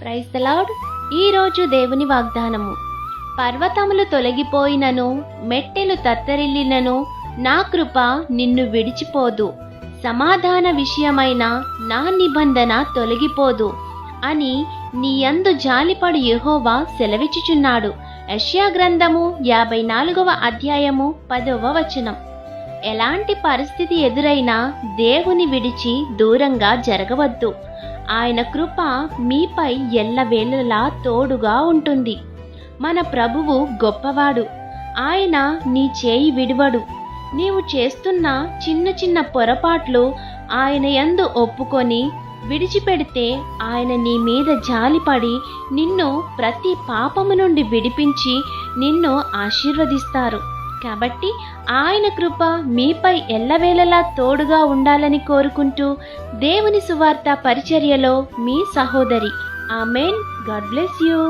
Praise the lord. ఈరోజు దేవుని వాగ్దానము. పర్వతములు తొలగిపోయినను, మెట్టెలు తత్తరిల్లినను, నా కృప నిన్ను విడిచిపోదు, సమాధాన విషయమైన నా నిబంధన తొలగిపోదు అని నీ యందు జాలిపడు యెహోవా సెలవిచ్చుచున్నాడు. యెషయా గ్రంథము 54వ అధ్యాయము 10వ వచనం. ఎలాంటి పరిస్థితి ఎదురైనా దేవుని విడిచి దూరంగా జరగవద్దు. ఆయన కృప మీపై ఎల్లవేళలా తోడుగా ఉంటుంది. మన ప్రభువు గొప్పవాడు. ఆయన నీ చేయి విడువడు. నీవు చేస్తున్న చిన్న చిన్న పొరపాట్లు ఆయన యందు ఒప్పుకొని విడిచిపెడితే ఆయన నీ మీద జాలిపడి నిన్ను ప్రతి పాపము నుండి విడిపించి నిన్ను ఆశీర్వదిస్తారు. కాబట్టి ఆయన కృప మీపై ఎల్లవేళలా తోడుగా ఉండాలని కోరుకుంటూ దేవుని సువార్త పరిచర్యలో మీ సహోదరి. ఆమేన్. God bless you.